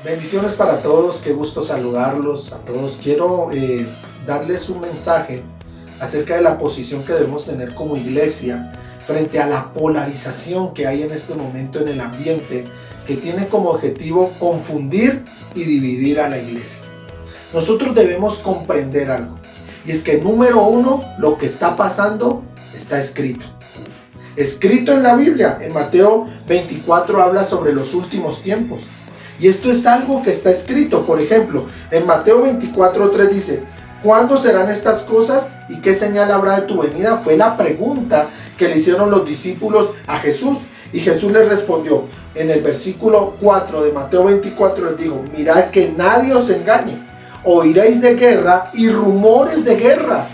Bendiciones para todos, qué gusto saludarlos a todos. Quiero darles un mensaje acerca de la posición que debemos tener como iglesia frente a la polarización que hay en este momento en el ambiente, que tiene como objetivo confundir y dividir a la iglesia. Nosotros debemos comprender algo, y es que número uno, lo que está pasando está escrito. Escrito en la Biblia, en Mateo 24 habla sobre los últimos tiempos. Y esto es algo que está escrito. Por ejemplo, en Mateo 24:3 dice: ¿cuándo serán estas cosas y qué señal habrá de tu venida? Fue la pregunta que le hicieron los discípulos a Jesús. Y Jesús les respondió en el versículo 4 de Mateo 24, les dijo: mirad que nadie os engañe. Oiréis de guerra y rumores de guerra.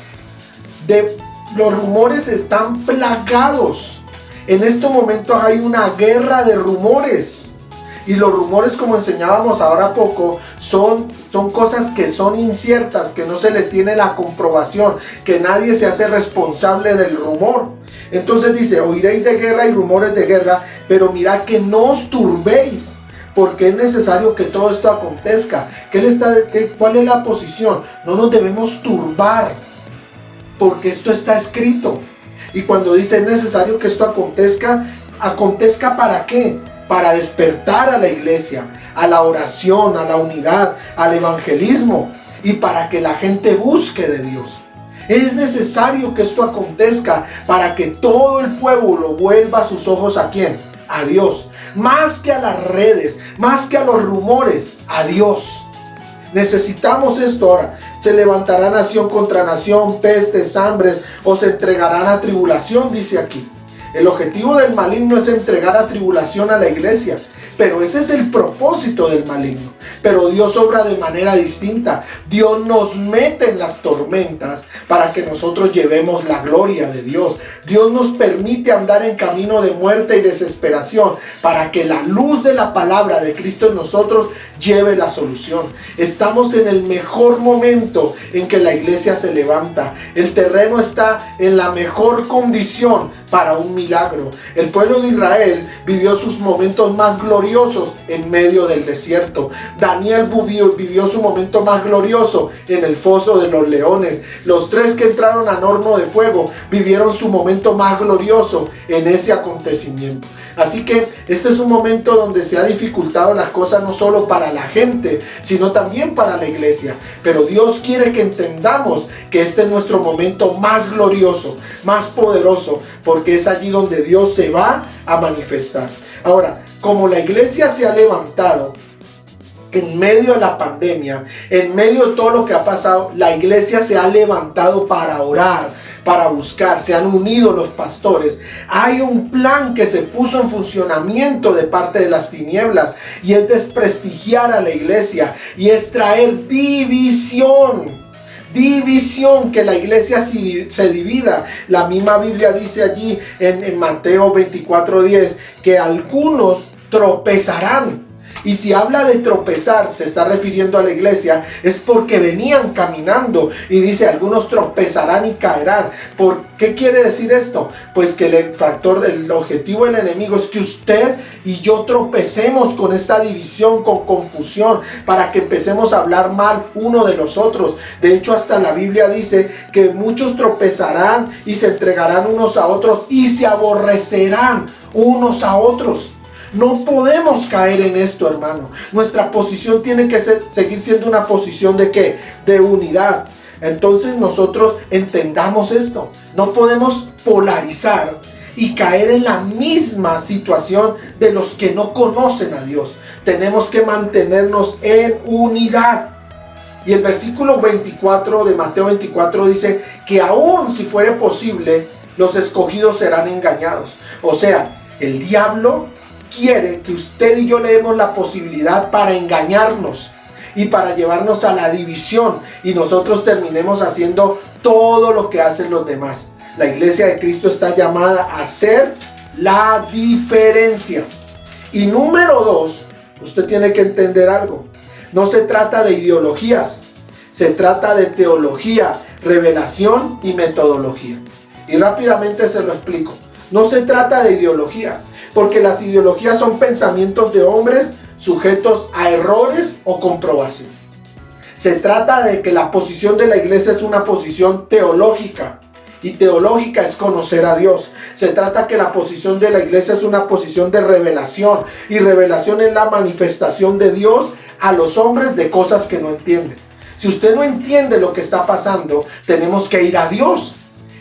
Los rumores están plagados. En estos momentos hay una guerra de rumores. Y los rumores, como enseñábamos ahora poco, son cosas que son inciertas, que no se le tiene la comprobación, que nadie se hace responsable del rumor. Entonces dice: oiréis de guerra y rumores de guerra, pero mirad que no os turbéis, porque es necesario que todo esto acontezca. ¿Cuál es la posición? No nos debemos turbar, porque esto está escrito. Y cuando dice es necesario que esto acontezca, ¿acontezca para qué? Para despertar a la iglesia, a la oración, a la unidad, al evangelismo, y para que la gente busque de Dios. Es necesario que esto acontezca para que todo el pueblo vuelva sus ojos ¿a quién? A Dios. Más que a las redes, más que a los rumores, a Dios. Necesitamos esto ahora. Se levantará nación contra nación, pestes, hambres, o se entregarán a tribulación, dice aquí. El objetivo del maligno es entregar a tribulación a la iglesia, pero ese es el propósito del maligno. Pero Dios obra de manera distinta. Dios nos mete en las tormentas para que nosotros llevemos la gloria de Dios. Dios nos permite andar en camino de muerte y desesperación para que la luz de la palabra de Cristo en nosotros lleve la solución. Estamos en el mejor momento en que la iglesia se levanta. El terreno está en la mejor condición para un milagro. El pueblo de Israel vivió sus momentos más gloriosos en medio del desierto. Daniel vivió su momento más glorioso en el foso de los leones. Los tres que entraron al horno de fuego vivieron su momento más glorioso en ese acontecimiento. Así que este es un momento donde se ha dificultado las cosas no solo para la gente, sino también para la iglesia. Pero Dios quiere que entendamos que este es nuestro momento más glorioso, más poderoso, porque es allí donde Dios se va a manifestar. Ahora, como la iglesia se ha levantado en medio de la pandemia, en medio de todo lo que ha pasado, la iglesia se ha levantado para orar, para buscar. Se han unido los pastores. Hay un plan que se puso en funcionamiento de parte de las tinieblas, y es desprestigiar a la iglesia, y es traer división. Que la iglesia se divida. La misma Biblia dice allí en Mateo 24:10 que algunos tropezarán. Y si habla de tropezar, se está refiriendo a la iglesia, es porque venían caminando. Y dice: algunos tropezarán y caerán. ¿Por qué quiere decir esto? Pues que el objetivo del enemigo es que usted y yo tropecemos con esta división, con confusión, para que empecemos a hablar mal uno de los otros. De hecho, hasta la Biblia dice que muchos tropezarán y se entregarán unos a otros y se aborrecerán unos a otros. No podemos caer en esto, hermano. Nuestra posición tiene que seguir siendo una posición ¿de qué? De unidad. Entonces nosotros entendamos esto. No podemos polarizar y caer en la misma situación de los que no conocen a Dios. Tenemos que mantenernos en unidad. Y el versículo 24 de Mateo 24 dice que aún si fuere posible, los escogidos serán engañados. O sea, el diablo quiere que usted y yo le demos la posibilidad para engañarnos y para llevarnos a la división, y nosotros terminemos haciendo todo lo que hacen los demás. La iglesia de Cristo está llamada a hacer la diferencia. Y número 2, usted tiene que entender algo. No se trata de ideologías, se trata de teología, revelación y metodología. Y rápidamente se lo explico. No se trata de ideología, porque las ideologías son pensamientos de hombres sujetos a errores o comprobación. Se trata de que la posición de la iglesia es una posición teológica. Y teológica es conocer a Dios. Se trata que la posición de la iglesia es una posición de revelación. Y revelación es la manifestación de Dios a los hombres de cosas que no entienden. Si usted no entiende lo que está pasando, tenemos que ir a Dios.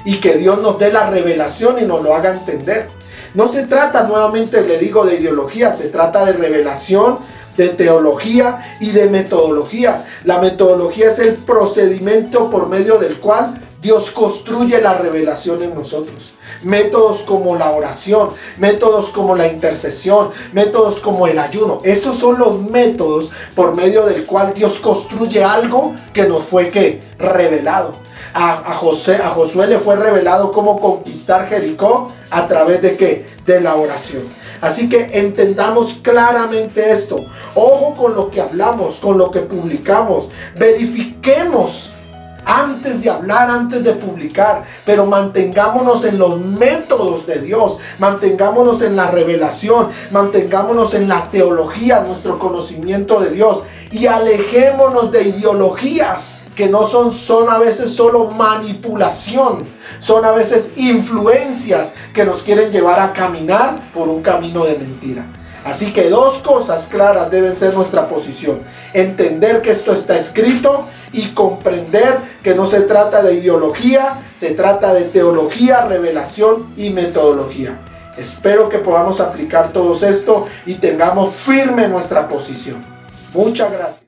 Y que Dios nos dé la revelación y nos lo haga entender. No se trata, nuevamente le digo, de ideología. Se trata de revelación, de teología y de metodología. La metodología es el procedimiento por medio del cual Dios construye la revelación en nosotros. Métodos como la oración, métodos como la intercesión, métodos como el ayuno. Esos son los métodos por medio del cual Dios construye algo que nos fue revelado. A Josué le fue revelado cómo conquistar Jericó a través de ¿qué? De la oración. Así que entendamos claramente esto. Ojo con lo que hablamos, con lo que publicamos. Verifiquemos antes de hablar, antes de publicar, pero mantengámonos en los métodos de Dios, mantengámonos en la revelación, mantengámonos en la teología, nuestro conocimiento de Dios, y alejémonos de ideologías que no son a veces solo manipulación, son a veces influencias que nos quieren llevar a caminar por un camino de mentira. Así que dos cosas claras deben ser nuestra posición: entender que esto está escrito y comprender que no se trata de ideología, se trata de teología, revelación y metodología. Espero que podamos aplicar todo esto y tengamos firme nuestra posición. Muchas gracias.